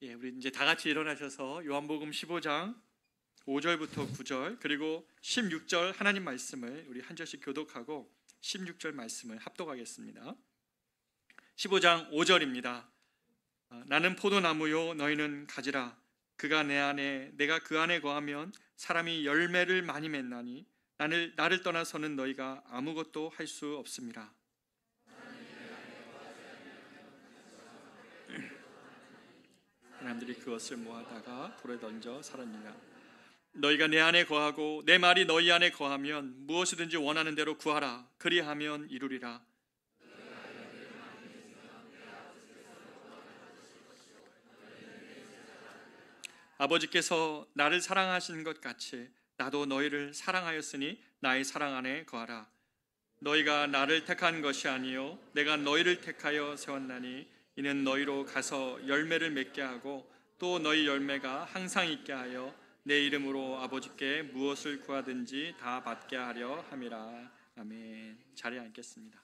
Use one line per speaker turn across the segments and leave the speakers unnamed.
우리 이제 다 같이 일어나셔서 요한복음 15장 5절부터 9절 그리고 16절 하나님 말씀을 우리 한 절씩 교독하고 16절 말씀을 합독하겠습니다. 15장 5절입니다. 나는 포도나무요 너희는 가지라. 그가 내 안에 내가 그 안에 거하면 사람이 열매를 많이 맺나니 나를 떠나서는 너희가 아무것도 할 수 없습니다. 사람들이 그것을 모아다가 불에 던져 살았느니라. 너희가 내 안에 거하고 내 말이 너희 안에 거하면 무엇이든지 원하는 대로 구하라. 그리하면 이루리라. 아버지께서 나를 사랑하신 것 같이 나도 너희를 사랑하였으니 나의 사랑 안에 거하라. 너희가 나를 택한 것이 아니요 내가 너희를 택하여 세웠나니 이는 너희로 가서 열매를 맺게 하고 또 너희 열매가 항상 있게 하여 내 이름으로 아버지께 무엇을 구하든지 다 받게 하려 함이라. 아멘. 자리에 앉겠습니다.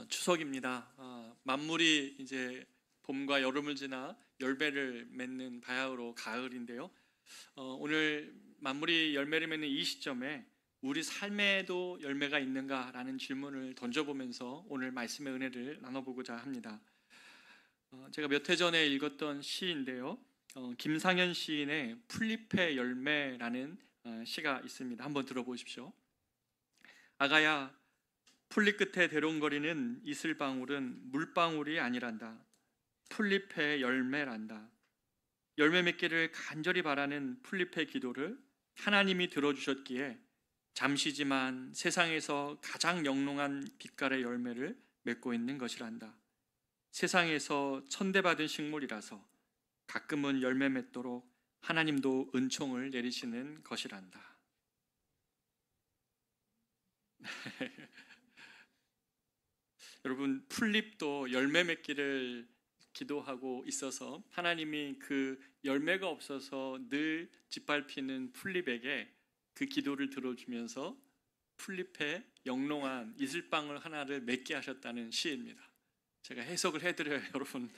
추석입니다. 만물이 이제 봄과 여름을 지나 열매를 맺는 바야흐로 가을인데요. 오늘 만물이 열매를 맺는 이 시점에 우리 삶에도 열매가 있는가라는 질문을 던져보면서 오늘 말씀의 은혜를 나눠보고자 합니다. 제가 몇 해 전에 읽었던 시인데요. 김상현 시인의 풀잎의 열매라는 시가 있습니다. 한번 들어보십시오. 아가야, 풀잎 끝에 대롱거리는 이슬방울은 물방울이 아니란다. 풀잎의 열매란다. 열매 맺기를 간절히 바라는 풀잎의 기도를 하나님이 들어주셨기에 잠시지만 세상에서 가장 영롱한 빛깔의 열매를 맺고 있는 것이란다. 세상에서 천대받은 식물이라서 가끔은 열매 맺도록 하나님도 은총을 내리시는 것이란다. 여러분, 풀잎도 열매 맺기를 기도하고 있어서 하나님이 그 열매가 없어서 늘 짓밟히는 풀잎에게 그 기도를 들어주면서 풀잎에 영롱한 이슬방울 하나를 맺게 하셨다는 시입니다. 제가 해석을 해드려요. 여러분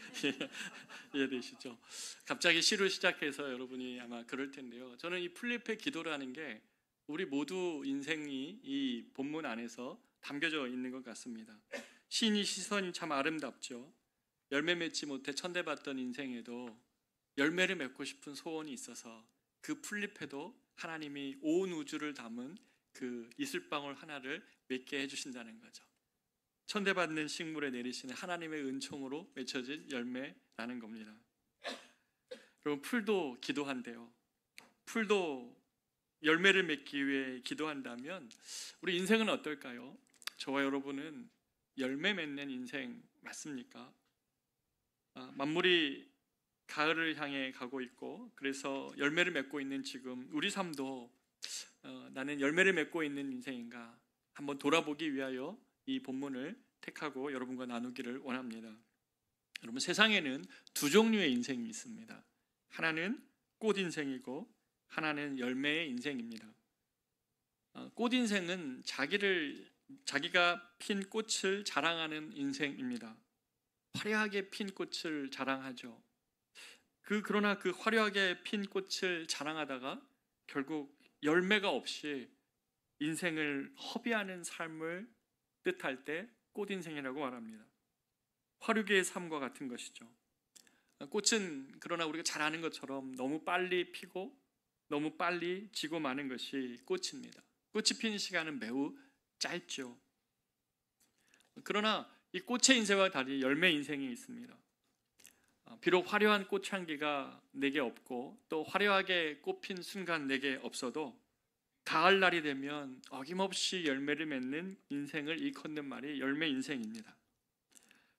이해되시죠? 갑자기 시로 시작해서 여러분이 아마 그럴 텐데요. 저는 이 풀잎의 기도라는 게 우리 모두 인생이 이 본문 안에서 담겨져 있는 것 같습니다. 시인의 시선이 참 아름답죠. 열매 맺지 못해 천대받던 인생에도 열매를 맺고 싶은 소원이 있어서 그 풀잎에도 하나님이 온 우주를 담은 그 이슬방울 하나를 맺게 해주신다는 거죠. 천대받는 식물에 내리시는 하나님의 은총으로 맺혀진 열매라는 겁니다. 여러분, 풀도 기도한대요. 풀도 열매를 맺기 위해 기도한다면 우리 인생은 어떨까요? 저와 여러분은 열매 맺는 인생 맞습니까? 만물이 가을을 향해 가고 있고 그래서 열매를 맺고 있는 지금 우리 삶도 나는 열매를 맺고 있는 인생인가 한번 돌아보기 위하여 이 본문을 택하고 여러분과 나누기를 원합니다. 여러분, 세상에는 두 종류의 인생이 있습니다. 하나는 꽃 인생이고 하나는 열매의 인생입니다. 꽃 인생은 자기가 핀 꽃을 자랑하는 인생입니다. 화려하게 핀 꽃을 자랑하죠. 그러나 그 화려하게 핀 꽃을 자랑하다가 결국 열매가 없이 인생을 허비하는 삶을 뜻할 때 꽃인생이라고 말합니다. 화류계의 삶과 같은 것이죠. 꽃은 그러나 우리가 잘 아는 것처럼 너무 빨리 피고 너무 빨리 지고 마는 것이 꽃입니다. 꽃이 피는 시간은 매우 짧죠. 그러나 이 꽃의 인생과 달리 열매 인생이 있습니다. 비록 화려한 꽃향기가 내게 없고 또 화려하게 꽃핀 순간 내게 없어도 가을날이 되면 어김없이 열매를 맺는 인생을 일컫는 말이 열매 인생입니다.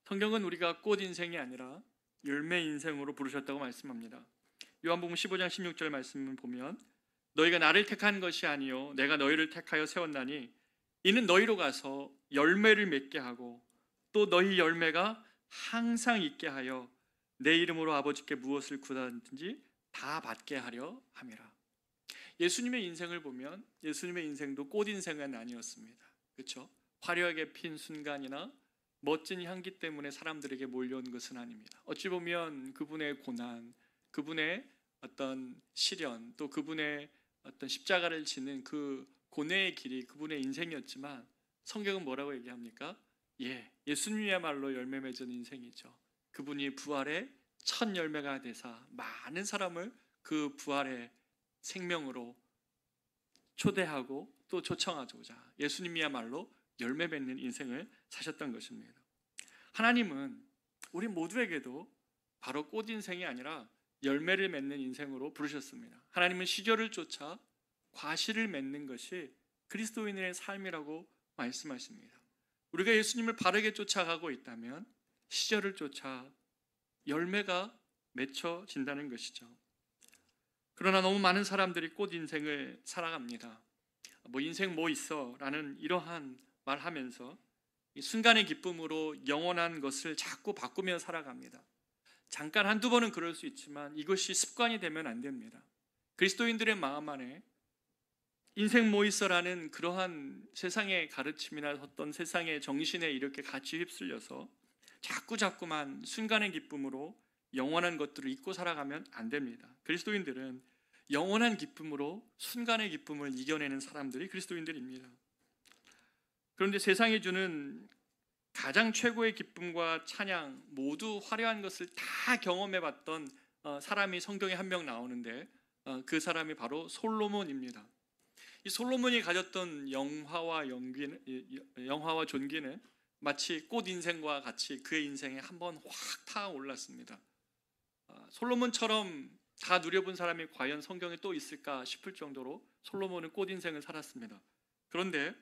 성경은 우리가 꽃 인생이 아니라 열매 인생으로 부르셨다고 말씀합니다. 요한복음 15장 16절 말씀을 보면 너희가 나를 택한 것이 아니요 내가 너희를 택하여 세웠나니 이는 너희로 가서 열매를 맺게 하고 또 너희 열매가 항상 있게 하여 내 이름으로 아버지께 무엇을 구하든지 다 받게 하려 함이라. 예수님의 인생을 보면 예수님의 인생도 꽃 인생은 아니었습니다. 그렇죠? 화려하게 핀 순간이나 멋진 향기 때문에 사람들에게 몰려온 것은 아닙니다. 어찌 보면 그분의 고난, 그분의 어떤 시련, 또 그분의 어떤 십자가를 지는 그 고뇌의 길이 그분의 인생이었지만 성경은 뭐라고 얘기합니까? 예수님이야말로 열매 맺은 인생이죠. 그분이 부활의 첫 열매가 되사 많은 사람을 그 부활의 생명으로 초대하고 또 초청하고자 예수님이야말로 열매 맺는 인생을 사셨던 것입니다. 하나님은 우리 모두에게도 바로 꽃 인생이 아니라 열매를 맺는 인생으로 부르셨습니다. 하나님은 시절을 쫓아 과실을 맺는 것이 그리스도인의 삶이라고 말씀하십니다. 우리가 예수님을 바르게 쫓아가고 있다면 시절을 쫓아 열매가 맺혀진다는 것이죠. 그러나 너무 많은 사람들이 꽃 인생을 살아갑니다. 인생 뭐 있어? 라는 이러한 말하면서 이 순간의 기쁨으로 영원한 것을 자꾸 바꾸며 살아갑니다. 잠깐 한두 번은 그럴 수 있지만 이것이 습관이 되면 안 됩니다. 그리스도인들의 마음 안에 인생 뭐 있어라는 그러한 세상의 가르침이나 어떤 세상의 정신에 이렇게 같이 휩쓸려서 자꾸만 순간의 기쁨으로 영원한 것들을 잊고 살아가면 안 됩니다. 그리스도인들은 영원한 기쁨으로 순간의 기쁨을 이겨내는 사람들이 그리스도인들입니다. 그런데 세상이 주는 가장 최고의 기쁨과 찬양 모두 화려한 것을 다 경험해봤던 사람이 성경에 한 명 나오는데 그 사람이 바로 솔로몬입니다. 이 솔로몬이 가졌던 영화와 존귀는 마치 꽃 인생과 같이 그의 인생에 한번 확 타올랐습니다. 솔로몬처럼 다 누려본 사람이 과연 성경에 또 있을까 싶을 정도로 솔로몬은 꽃 인생을 살았습니다. 그런데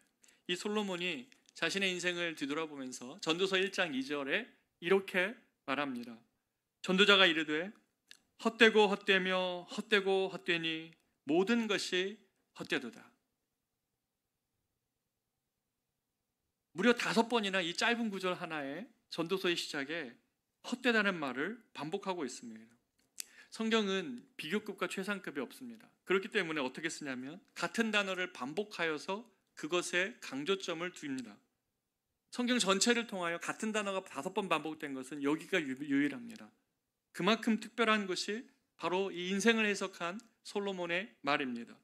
이 솔로몬이 자신의 인생을 뒤돌아보면서 전도서 1장 2절에 이렇게 말합니다. 전도자가 이르되 헛되고 헛되며 헛되고 헛되니 모든 것이 헛되도다. 무려 5번이나 이 짧은 구절 하나에 전도서의 시작에 헛되다는 말을 반복하고 있습니다. 성경은 비교급과 최상급이 없습니다. 그렇기 때문에 어떻게 쓰냐면 같은 단어를 반복하여서 그것에 강조점을 둡니다. 성경 전체를 통하여 같은 단어가 5번 반복된 것은 여기가 유일합니다. 그만큼 특별한 것이 바로 이 인생을 해석한 솔로몬의 말입니다.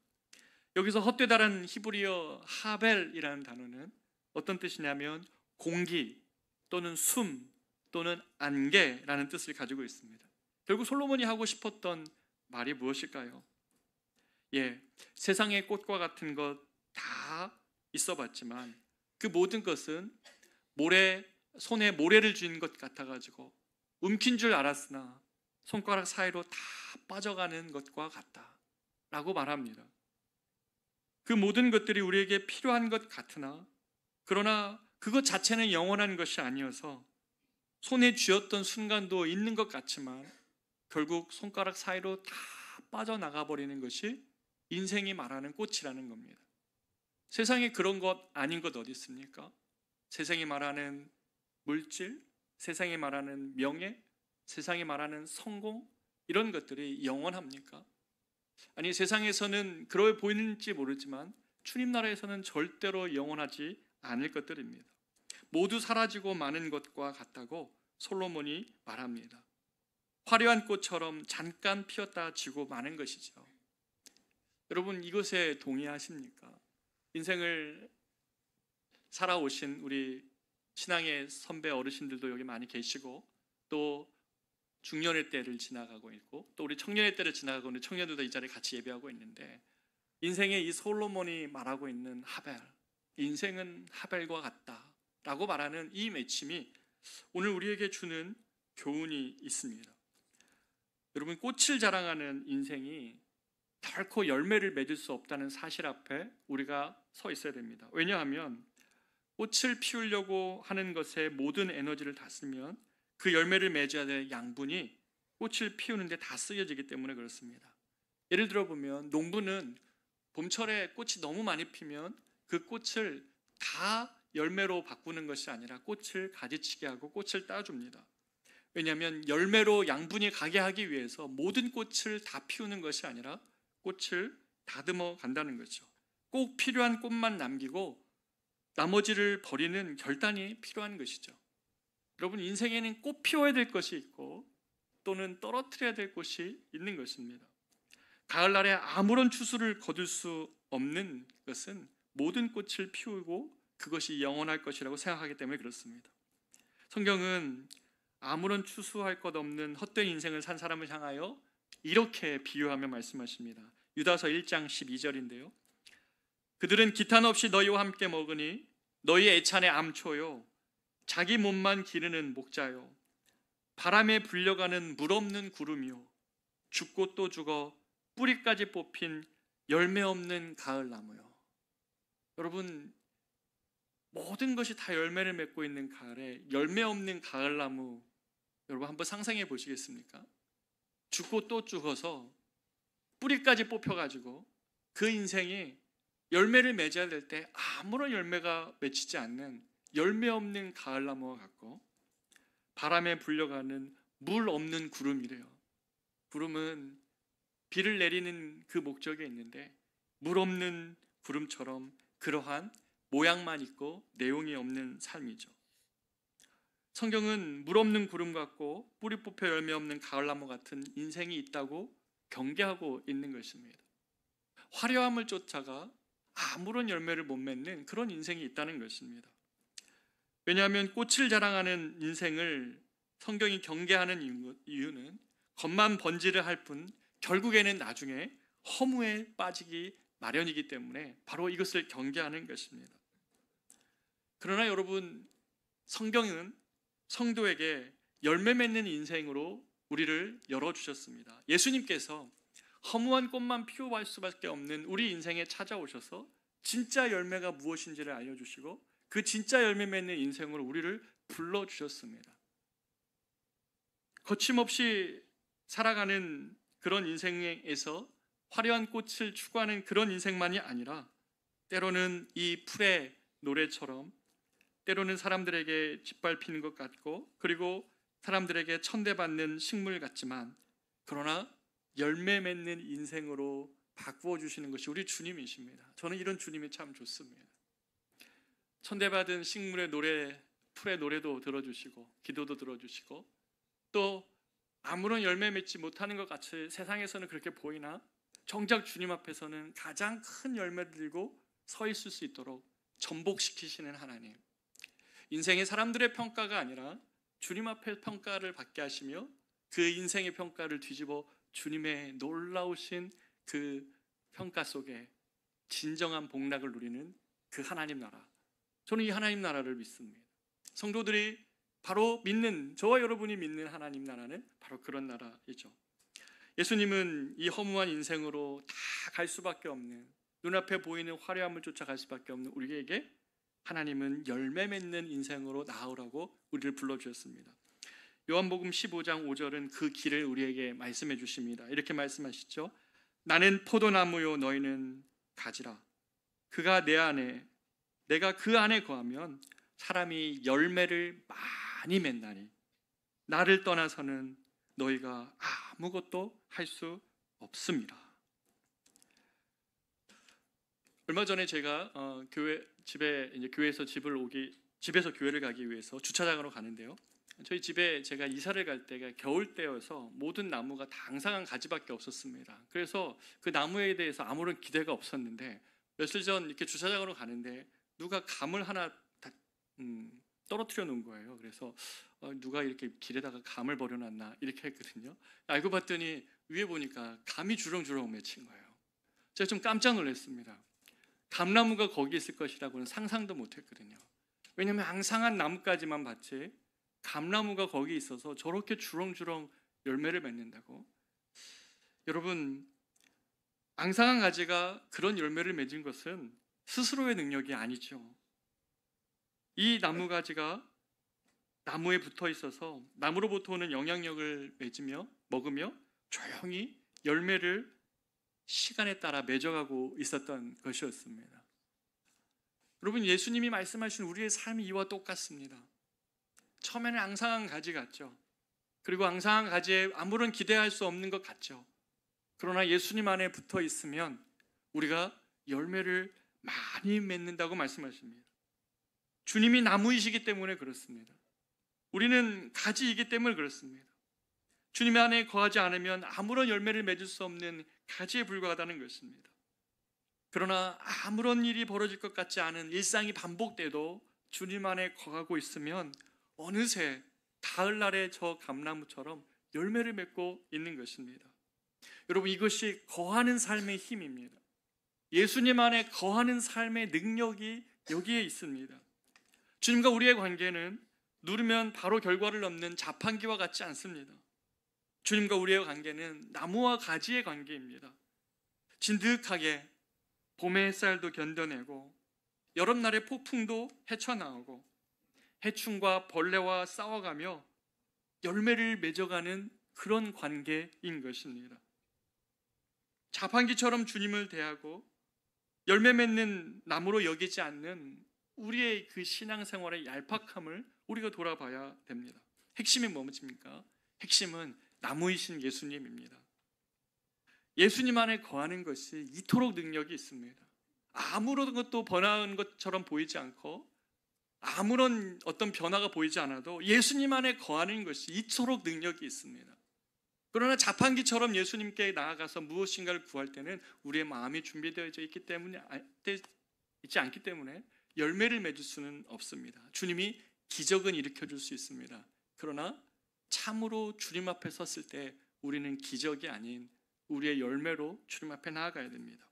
여기서 헛되다라는 히브리어 하벨이라는 단어는 어떤 뜻이냐면 공기 또는 숨 또는 안개라는 뜻을 가지고 있습니다. 결국 솔로몬이 하고 싶었던 말이 무엇일까요? 세상의 꽃과 같은 것 다 있어봤지만 그 모든 것은 손에 모래를 쥔 것 같아가지고 움킨 줄 알았으나 손가락 사이로 다 빠져가는 것과 같다 라고 말합니다. 그 모든 것들이 우리에게 필요한 것 같으나 그러나 그것 자체는 영원한 것이 아니어서 손에 쥐었던 순간도 있는 것 같지만 결국 손가락 사이로 다 빠져나가 버리는 것이 인생이 말하는 꽃이라는 겁니다. 세상에 그런 것 아닌 것 어디 있습니까? 세상이 말하는 물질, 세상이 말하는 명예, 세상이 말하는 성공 이런 것들이 영원합니까? 아니 세상에서는 그러 보이는지 모르지만 주님 나라에서는 절대로 영원하지 않을 것들입니다. 모두 사라지고 마는 것과 같다고 솔로몬이 말합니다. 화려한 꽃처럼 잠깐 피었다 지고 마는 것이죠. 여러분 이것에 동의하십니까? 인생을 살아오신 우리 신앙의 선배 어르신들도 여기 많이 계시고 또 중년의 때를 지나가고 있고 또 우리 청년의 때를 지나가고 있는 청년들도 이 자리에 같이 예배하고 있는데 인생의 이 솔로몬이 말하고 있는 하벨, 인생은 하벨과 같다라고 말하는 이 맺힘이 오늘 우리에게 주는 교훈이 있습니다. 여러분 꽃을 자랑하는 인생이 결코 열매를 맺을 수 없다는 사실 앞에 우리가 서 있어야 됩니다. 왜냐하면 꽃을 피우려고 하는 것에 모든 에너지를 다 쓰면 그 열매를 맺어야 될 양분이 꽃을 피우는데 다 쓰여지기 때문에 그렇습니다. 예를 들어 보면 농부는 봄철에 꽃이 너무 많이 피면 그 꽃을 다 열매로 바꾸는 것이 아니라 꽃을 가지치게 하고 꽃을 따줍니다. 왜냐하면 열매로 양분이 가게 하기 위해서 모든 꽃을 다 피우는 것이 아니라 꽃을 다듬어 간다는 거죠. 꼭 필요한 꽃만 남기고 나머지를 버리는 결단이 필요한 것이죠. 여러분, 인생에는 꼭 피워야 될 것이 있고 또는 떨어뜨려야 될 것이 있는 것입니다. 가을날에 아무런 추수를 거둘 수 없는 것은 모든 꽃을 피우고 그것이 영원할 것이라고 생각하기 때문에 그렇습니다. 성경은 아무런 추수할 것 없는 헛된 인생을 산 사람을 향하여 이렇게 비유하며 말씀하십니다. 유다서 1장 12절인데요. 그들은 기탄 없이 너희와 함께 먹으니 너희 애찬의 암초요 자기 몸만 기르는 목자요 바람에 불려가는 물 없는 구름이요 죽고 또 죽어 뿌리까지 뽑힌 열매 없는 가을나무요. 여러분, 모든 것이 다 열매를 맺고 있는 가을에 열매 없는 가을나무, 여러분 한번 상상해 보시겠습니까? 죽고 또 죽어서 뿌리까지 뽑혀가지고 그 인생이 열매를 맺어야 될 때 아무런 열매가 맺히지 않는 열매 없는 가을나무와 같고, 바람에 불려가는 물 없는 구름이래요. 구름은 비를 내리는 그 목적이 있는데 물 없는 구름처럼 그러한 모양만 있고 내용이 없는 삶이죠. 성경은 물 없는 구름 같고 뿌리 뽑혀 열매 없는 가을나무 같은 인생이 있다고 경계하고 있는 것입니다. 화려함을 쫓아가 아무런 열매를 못 맺는 그런 인생이 있다는 것입니다. 왜냐하면 꽃을 자랑하는 인생을 성경이 경계하는 이유는 겉만 번지를 할 뿐 결국에는 나중에 허무에 빠지기 마련이기 때문에 바로 이것을 경계하는 것입니다. 그러나 여러분, 성경은 성도에게 열매 맺는 인생으로 우리를 열어주셨습니다. 예수님께서 허무한 꽃만 피워갈 수밖에 없는 우리 인생에 찾아오셔서 진짜 열매가 무엇인지를 알려주시고 그 진짜 열매 맺는 인생으로 우리를 불러주셨습니다. 거침없이 살아가는 그런 인생에서 화려한 꽃을 추구하는 그런 인생만이 아니라 때로는 이 풀의 노래처럼 때로는 사람들에게 짓밟히는 것 같고 그리고 사람들에게 천대받는 식물 같지만 그러나 열매 맺는 인생으로 바꾸어 주시는 것이 우리 주님이십니다. 저는 이런 주님이 참 좋습니다. 천대받은 식물의 노래, 풀의 노래도 들어주시고 기도도 들어주시고 또 아무런 열매 맺지 못하는 것 같이 세상에서는 그렇게 보이나 정작 주님 앞에서는 가장 큰 열매를 들고 서 있을 수 있도록 전복시키시는 하나님. 인생의 사람들의 평가가 아니라 주님 앞에 평가를 받게 하시며 그 인생의 평가를 뒤집어 주님의 놀라우신 그 평가 속에 진정한 복락을 누리는 그 하나님 나라. 저는 이 하나님 나라를 믿습니다. 성도들이 바로 믿는, 저와 여러분이 믿는 하나님 나라는 바로 그런 나라이죠. 예수님은 이 허무한 인생으로 다 갈 수밖에 없는, 눈앞에 보이는 화려함을 쫓아갈 수밖에 없는 우리에게 하나님은 열매 맺는 인생으로 나아오라고 우리를 불러주셨습니다. 요한복음 15장 5절은 그 길을 우리에게 말씀해 주십니다. 이렇게 말씀하시죠. 나는 포도나무요 너희는 가지라. 그가 내 안에 내가 그 안에 거하면 사람이 열매를 많이 맺나니 나를 떠나서는 너희가 아무것도 할 수 없습니다. 얼마 전에 제가 집에서 교회를 가기 위해서 주차장으로 가는데요. 저희 집에 제가 이사를 갈 때가 겨울 때여서 모든 나무가 다 앙상한 가지밖에 없었습니다. 그래서 그 나무에 대해서 아무런 기대가 없었는데 며칠 전 이렇게 주차장으로 가는데 누가 감을 하나 떨어뜨려 놓은 거예요. 그래서 누가 이렇게 길에다가 감을 버려놨나 이렇게 했거든요. 알고 봤더니 위에 보니까 감이 주렁주렁 맺힌 거예요. 제가 좀 깜짝 놀랐습니다. 감나무가 거기 있을 것이라고는 상상도 못했거든요. 왜냐하면 앙상한 나뭇가지만 봤지 감나무가 거기 있어서 저렇게 주렁주렁 열매를 맺는다고? 여러분, 앙상한 가지가 그런 열매를 맺은 것은 스스로의 능력이 아니죠. 이 나무가지가 나무에 붙어 있어서 나무로부터 오는 영향력을 먹으며 조용히 열매를 시간에 따라 맺어가고 있었던 것이었습니다. 여러분, 예수님이 말씀하신 우리의 삶이 이와 똑같습니다. 처음에는 앙상한 가지 같죠. 그리고 앙상한 가지에 아무런 기대할 수 없는 것 같죠. 그러나 예수님 안에 붙어 있으면 우리가 열매를 많이 맺는다고 말씀하십니다. 주님이 나무이시기 때문에 그렇습니다. 우리는 가지이기 때문에 그렇습니다. 주님 안에 거하지 않으면 아무런 열매를 맺을 수 없는 가지에 불과하다는 것입니다. 그러나 아무런 일이 벌어질 것 같지 않은 일상이 반복돼도 주님 안에 거하고 있으면 어느새 가을날의 저 감나무처럼 열매를 맺고 있는 것입니다. 여러분, 이것이 거하는 삶의 힘입니다. 예수님 안에 거하는 삶의 능력이 여기에 있습니다. 주님과 우리의 관계는 누르면 바로 결과를 얻는 자판기와 같지 않습니다. 주님과 우리의 관계는 나무와 가지의 관계입니다. 진득하게 봄의 햇살도 견뎌내고 여름날의 폭풍도 헤쳐나오고 해충과 벌레와 싸워가며 열매를 맺어가는 그런 관계인 것입니다. 자판기처럼 주님을 대하고 열매 맺는 나무로 여기지 않는 우리의 그 신앙생활의 얄팍함을 우리가 돌아봐야 됩니다. 핵심이 뭐입니까? 핵심은 나무이신 예수님입니다. 예수님 안에 거하는 것이 이토록 능력이 있습니다. 아무런 것도 변한 것처럼 보이지 않고 아무런 어떤 변화가 보이지 않아도 예수님 안에 거하는 것이 이토록 능력이 있습니다. 그러나 자판기처럼 예수님께 나아가서 무엇인가를 구할 때는 우리의 마음이 준비되어져 있지 않기 때문에 열매를 맺을 수는 없습니다. 주님이 기적은 일으켜 줄 수 있습니다. 그러나 참으로 주님 앞에 섰을 때 우리는 기적이 아닌 우리의 열매로 주님 앞에 나아가야 됩니다.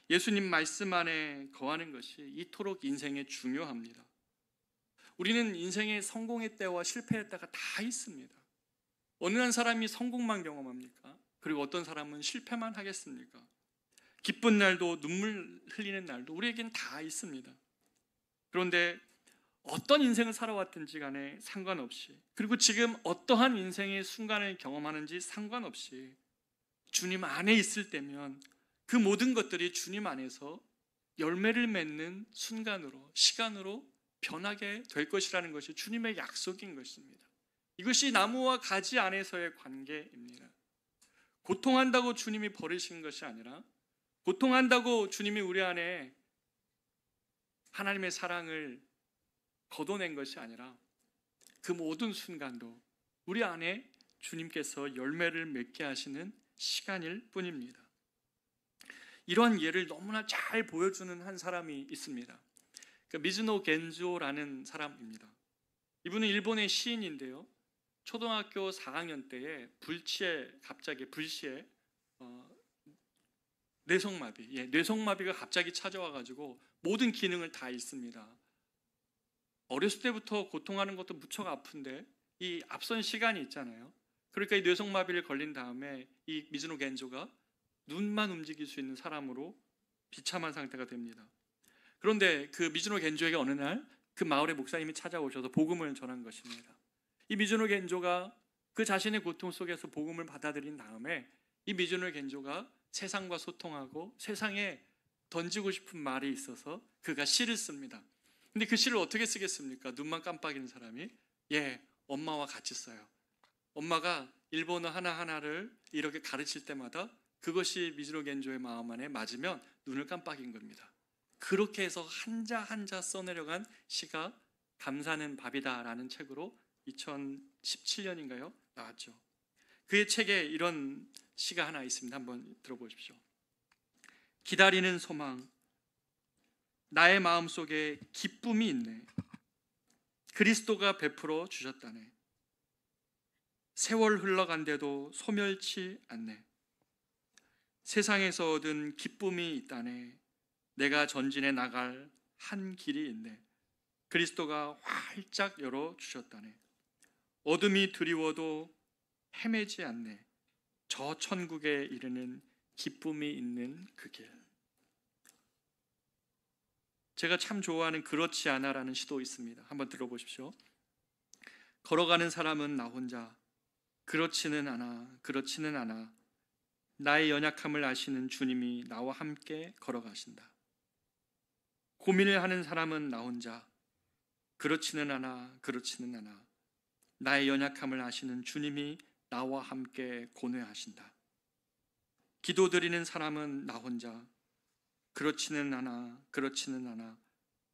예수님 말씀 안에 거하는 것이 이토록 인생에 중요합니다. 우리는 인생의 성공의 때와 실패의 때가 다 있습니다. 어느 한 사람이 성공만 경험합니까? 그리고 어떤 사람은 실패만 하겠습니까? 기쁜 날도 눈물 흘리는 날도 우리에겐 다 있습니다. 그런데 어떤 인생을 살아왔든지 간에 상관없이, 그리고 지금 어떠한 인생의 순간을 경험하는지 상관없이 주님 안에 있을 때면 그 모든 것들이 주님 안에서 열매를 맺는 순간으로, 시간으로 변하게 될 것이라는 것이 주님의 약속인 것입니다. 이것이 나무와 가지 안에서의 관계입니다. 고통한다고 주님이 버리신 것이 아니라, 고통한다고 주님이 우리 안에 하나님의 사랑을 거둬낸 것이 아니라, 그 모든 순간도 우리 안에 주님께서 열매를 맺게 하시는 시간일 뿐입니다. 이러한 예를 너무나 잘 보여주는 한 사람이 있습니다. 미즈노 겐조라는 사람입니다. 이분은 일본의 시인인데요, 초등학교 4학년 때에 갑자기 불시에 뇌성마비가 갑자기 찾아와가지고 모든 기능을 다 잃습니다. 어렸을 때부터 고통하는 것도 무척 아픈데 이 앞선 시간이 있잖아요. 그러니까 이 뇌성마비를 걸린 다음에 이 미즈노 겐조가 눈만 움직일 수 있는 사람으로 비참한 상태가 됩니다. 그런데 그 미즈노 겐조에게 어느 날 그 마을의 목사님이 찾아오셔서 복음을 전한 것입니다. 이 미즈노 겐조가 그 자신의 고통 속에서 복음을 받아들인 다음에 이 미즈노 겐조가 세상과 소통하고 세상에 던지고 싶은 말이 있어서 그가 시를 씁니다. 근데 그 시를 어떻게 쓰겠습니까? 눈만 깜빡이는 사람이 엄마와 같이 써요. 엄마가 일본어 하나하나를 이렇게 가르칠 때마다 그것이 미즈노 겐조의 마음 안에 맞으면 눈을 깜빡인 겁니다. 그렇게 해서 한자 한자 써내려간 시가 감사는 밥이다라는 책으로 2017년인가요? 나왔죠. 그의 책에 이런 시가 하나 있습니다. 한번 들어보십시오. 기다리는 소망, 나의 마음속에 기쁨이 있네. 그리스도가 베풀어 주셨다네. 세월 흘러간데도 소멸치 않네. 세상에서 얻은 기쁨이 있다네. 내가 전진해 나갈 한 길이 있네. 그리스도가 활짝 열어 주셨다네. 어둠이 드리워도 헤매지 않네. 저 천국에 이르는 기쁨이 있는 그 길. 제가 참 좋아하는 그렇지 않아라는 시도 있습니다. 한번 들어보십시오. 걸어가는 사람은 나 혼자, 그렇지는 않아. 나의 연약함을 아시는 주님이 나와 함께 걸어가신다. 고민을 하는 사람은 나 혼자, 그렇지는 않아. 나의 연약함을 아시는 주님이 나와 함께 고뇌하신다. 기도드리는 사람은 나 혼자, 그렇지는 않아.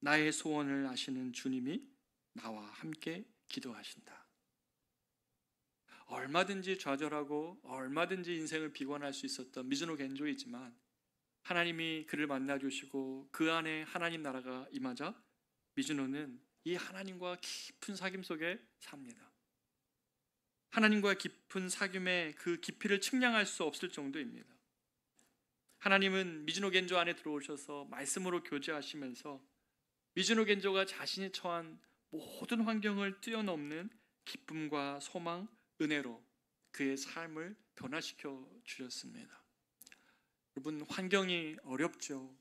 나의 소원을 아시는 주님이 나와 함께 기도하신다. 얼마든지 좌절하고 얼마든지 인생을 비관할 수 있었던 미즈노 겐조이지만 하나님이 그를 만나주시고 그 안에 하나님 나라가 임하자 미즈노는 이 하나님과 깊은 사귐 속에 삽니다. 하나님과 깊은 사귐의 그 깊이를 측량할 수 없을 정도입니다. 하나님은 미즈노 겐조 안에 들어오셔서 말씀으로 교제하시면서 미즈노 겐조가 자신이 처한 모든 환경을 뛰어넘는 기쁨과 소망, 은혜로 그의 삶을 변화시켜 주셨습니다. 여러분, 환경이 어렵죠.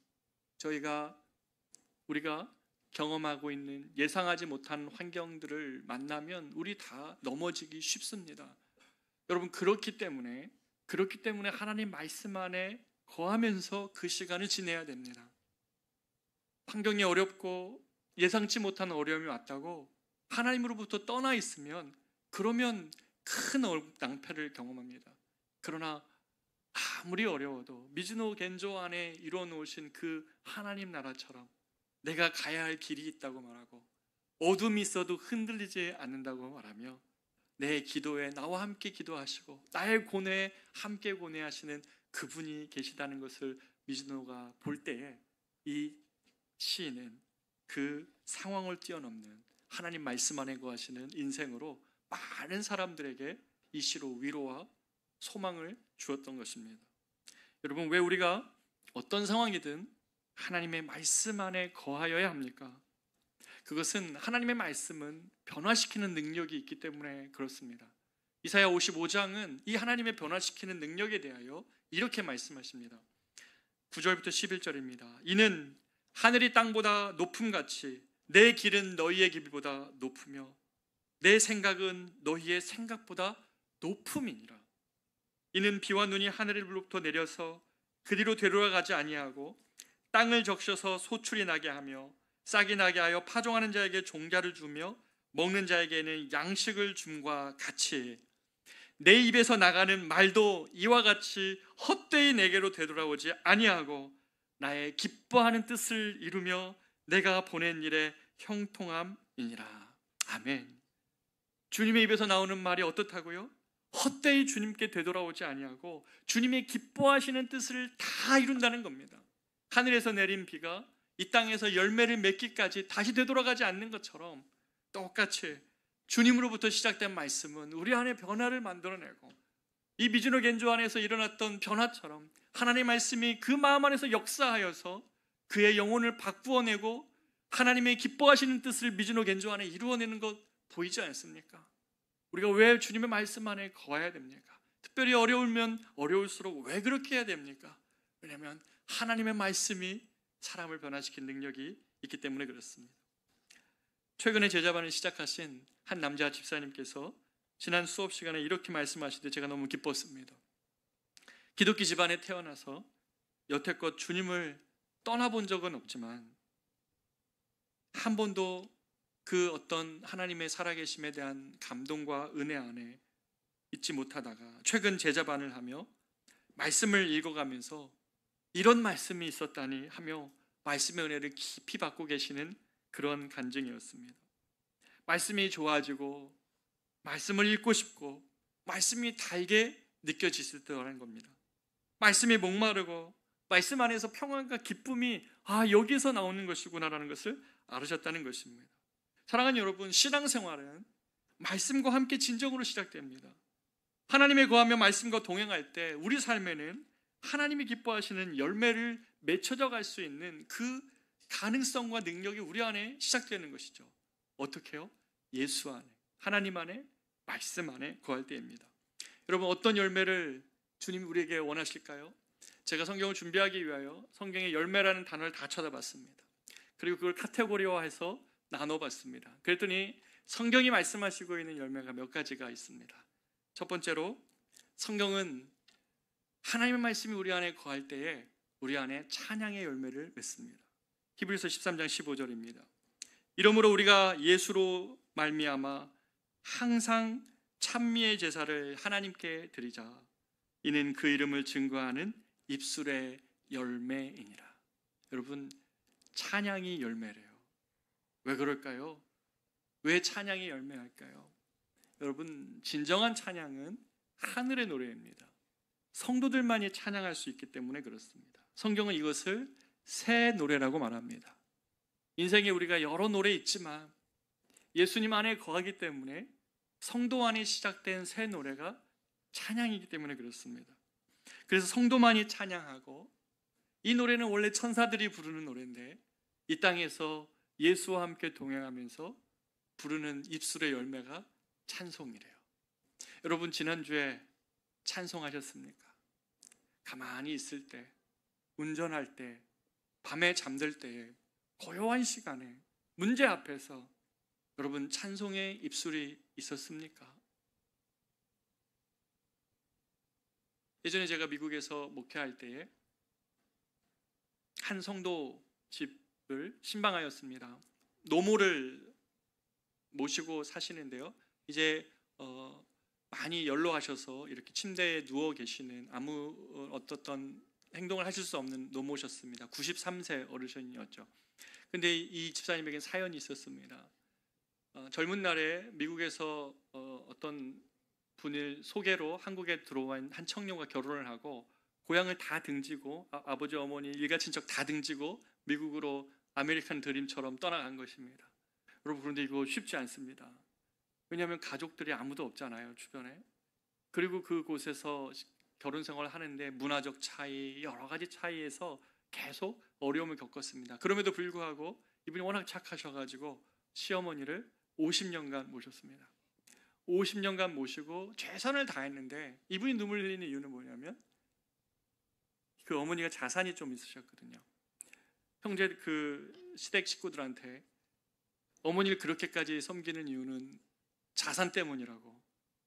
우리가 경험하고 있는 예상하지 못한 환경들을 만나면 우리 다 넘어지기 쉽습니다. 여러분, 그렇기 때문에 하나님 말씀 안에 거하면서 그 시간을 지내야 됩니다. 환경이 어렵고 예상치 못한 어려움이 왔다고 하나님으로부터 떠나 있으면 그러면 큰 낭패를 경험합니다. 그러나 아무리 어려워도 미즈노 겐조 안에 이루어 놓으신 그 하나님 나라처럼 내가 가야 할 길이 있다고 말하고 어둠이 있어도 흔들리지 않는다고 말하며 내 기도에 나와 함께 기도하시고 나의 고뇌에 함께 고뇌하시는 그분이 계시다는 것을 미즈노가 볼 때에 이 시인은 그 상황을 뛰어넘는 하나님 말씀 안에 거하시는 인생으로 많은 사람들에게 이 시로 위로와 소망을 주었던 것입니다. 여러분, 왜 우리가 어떤 상황이든 하나님의 말씀 안에 거하여야 합니까? 그것은 하나님의 말씀은 변화시키는 능력이 있기 때문에 그렇습니다. 이사야 55장은 이 하나님의 변화시키는 능력에 대하여 이렇게 말씀하십니다. 9절부터 11절입니다. 이는 하늘이 땅보다 높음같이 내 길은 너희의 길보다 높으며 내 생각은 너희의 생각보다 높음이니라. 이는 비와 눈이 하늘로부터 내려서 그리로 되돌아가지 아니하고 땅을 적셔서 소출이 나게 하며 싹이 나게 하여 파종하는 자에게 종자를 주며 먹는 자에게는 양식을 줌과 같이 내 입에서 나가는 말도 이와 같이 헛되이 내게로 되돌아오지 아니하고 나의 기뻐하는 뜻을 이루며 내가 보낸 일에 형통함이니라. 아멘. 주님의 입에서 나오는 말이 어떻다고요? 헛되이 주님께 되돌아오지 아니하고 주님의 기뻐하시는 뜻을 다 이룬다는 겁니다. 하늘에서 내린 비가 이 땅에서 열매를 맺기까지 다시 되돌아가지 않는 것처럼 똑같이 주님으로부터 시작된 말씀은 우리 안에 변화를 만들어내고 이 미즈노 겐조 안에서 일어났던 변화처럼 하나님의 말씀이 그 마음 안에서 역사하여서 그의 영혼을 바꾸어내고 하나님의 기뻐하시는 뜻을 미즈노 겐조 안에 이루어내는 것 보이지 않습니까? 우리가 왜 주님의 말씀 안에 거해야 됩니까? 특별히 어려우면 어려울수록 왜 그렇게 해야 됩니까? 왜냐하면 하나님의 말씀이 사람을 변화시키는 능력이 있기 때문에 그렇습니다. 최근에 제자반을 시작하신 한 남자 집사님께서 지난 수업 시간에 이렇게 말씀하시는데 제가 너무 기뻤습니다. 기독교 집안에 태어나서 여태껏 주님을 떠나본 적은 없지만 한 번도 그 어떤 하나님의 살아계심에 대한 감동과 은혜 안에 잊지 못하다가 최근 제자반을 하며 말씀을 읽어가면서 이런 말씀이 있었다니 하며 말씀의 은혜를 깊이 받고 계시는 그런 간증이었습니다. 말씀이 좋아지고 말씀을 읽고 싶고 말씀이 달게 느껴지시더라는 겁니다. 말씀이 목마르고 말씀 안에서 평안과 기쁨이 여기서 나오는 것이구나라는 것을 알으셨다는 것입니다. 사랑하는 여러분, 신앙생활은 말씀과 함께 진정으로 시작됩니다. 하나님의 거하며 말씀과 동행할 때 우리 삶에는 하나님이 기뻐하시는 열매를 맺혀져 갈 수 있는 그 가능성과 능력이 우리 안에 시작되는 것이죠. 어떻게 해요? 예수 안에, 하나님 안에, 말씀 안에 거할 때입니다. 여러분, 어떤 열매를 주님이 우리에게 원하실까요? 제가 성경을 준비하기 위하여 성경의 열매라는 단어를 다 쳐다봤습니다. 그리고 그걸 카테고리화해서 나눠봤습니다. 그랬더니 성경이 말씀하시고 있는 열매가 몇 가지가 있습니다. 첫 번째로 성경은 하나님의 말씀이 우리 안에 거할 때에 우리 안에 찬양의 열매를 맺습니다. 히브리서 13장 15절입니다. 이러므로 우리가 예수로 말미암아 항상 찬미의 제사를 하나님께 드리자. 이는 그 이름을 증거하는 입술의 열매이니라. 여러분, 찬양이 열매래요. 왜 그럴까요? 왜 찬양이 열매할까요? 여러분, 진정한 찬양은 하늘의 노래입니다. 성도들만이 찬양할 수 있기 때문에 그렇습니다. 성경은 이것을 새 노래라고 말합니다. 인생에 우리가 여러 노래 있지만 예수님 안에 거하기 때문에 성도 안에 시작된 새 노래가 찬양이기 때문에 그렇습니다. 그래서 성도만이 찬양하고, 이 노래는 원래 천사들이 부르는 노래인데 이 땅에서 예수와 함께 동행하면서 부르는 입술의 열매가 찬송이래요. 여러분, 지난주에 찬송하셨습니까? 가만히 있을 때, 운전할 때, 밤에 잠들 때에, 고요한 시간에, 문제 앞에서 여러분 찬송의 입술이 있었습니까? 예전에 제가 미국에서 목회할 때에 한 성도 집을 신방하였습니다. 노모를 모시고 사시는데요, 이제 많이 연로하셔서 이렇게 침대에 누워 계시는, 아무 어떤 행동을 하실 수 없는 노모셨습니다. 93세 어르신이었죠. 근데 이 집사님에겐 사연이 있었습니다. 젊은 날에 미국에서 어떤 분을 소개로 한국에 들어온 한 청년과 결혼을 하고 고향을 다 등지고, 아버지 어머니 일가 친척 다 등지고 미국으로 아메리칸 드림처럼 떠나간 것입니다. 여러분, 그런데 이거 쉽지 않습니다. 왜냐하면 가족들이 아무도 없잖아요, 주변에. 그리고 그곳에서 결혼 생활을 하는데 문화적 차이, 여러 가지 차이에서 계속 어려움을 겪었습니다. 그럼에도 불구하고 이분이 워낙 착하셔가지고 시어머니를 50년간 모셨습니다. 50년간 모시고 최선을 다했는데, 이분이 눈물 흘리는 이유는 뭐냐면 그 어머니가 자산이 좀 있으셨거든요. 형제 시댁 식구들한테 어머니를 그렇게까지 섬기는 이유는 자산 때문이라고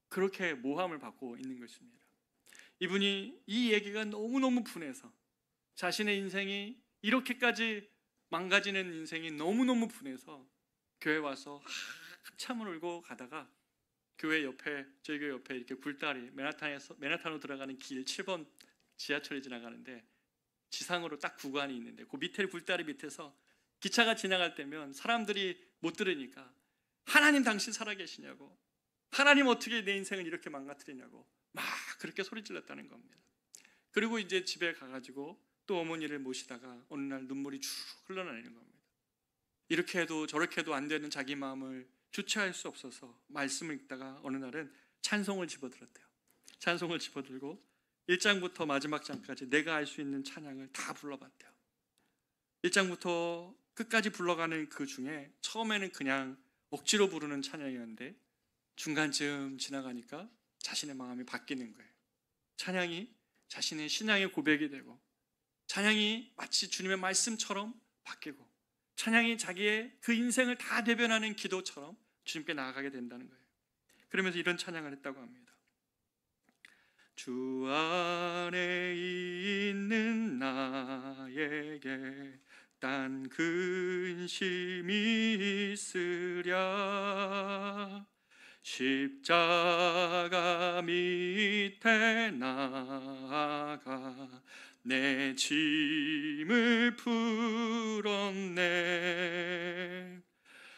그렇게 모함을 받고 있는 것입니다. 이분이 이 얘기가 너무너무 분해서, 자신의 인생이 이렇게까지 망가지는 인생이 너무너무 분해서 교회 와서 한참을 울고 가다가 교회 옆에, 저희 교회 옆에 이렇게 굴다리, 맨하탄으로 들어가는 길 7번 지하철이 지나가는데 지상으로 딱 구간이 있는데 그 밑에 굴다리 밑에서 기차가 지나갈 때면 사람들이 못 들으니까 하나님 당신 살아계시냐고, 하나님 어떻게 내 인생을 이렇게 망가뜨리냐고 막 그렇게 소리 질렀다는 겁니다. 그리고 이제 집에 가가지고 또 어머니를 모시다가 어느 날 눈물이 쭉 흘러내리는 겁니다. 이렇게 해도 저렇게 해도 안 되는 자기 마음을 주체할 수 없어서 말씀을 읽다가 어느 날은 찬송을 집어들었대요. 찬송을 집어들고 1장부터 마지막 장까지 내가 알 수 있는 찬양을 다 불러봤대요. 1장부터 끝까지 불러가는 그 중에 처음에는 그냥 억지로 부르는 찬양이었는데 중간쯤 지나가니까 자신의 마음이 바뀌는 거예요. 찬양이 자신의 신앙의 고백이 되고, 찬양이 마치 주님의 말씀처럼 바뀌고, 찬양이 자기의 그 인생을 다 대변하는 기도처럼 주님께 나아가게 된다는 거예요. 그러면서 이런 찬양을 했다고 합니다. 주 안에 있는 나에게 딴 근심이 있으랴, 십자가 밑에 나아가 내 짐을 풀었네.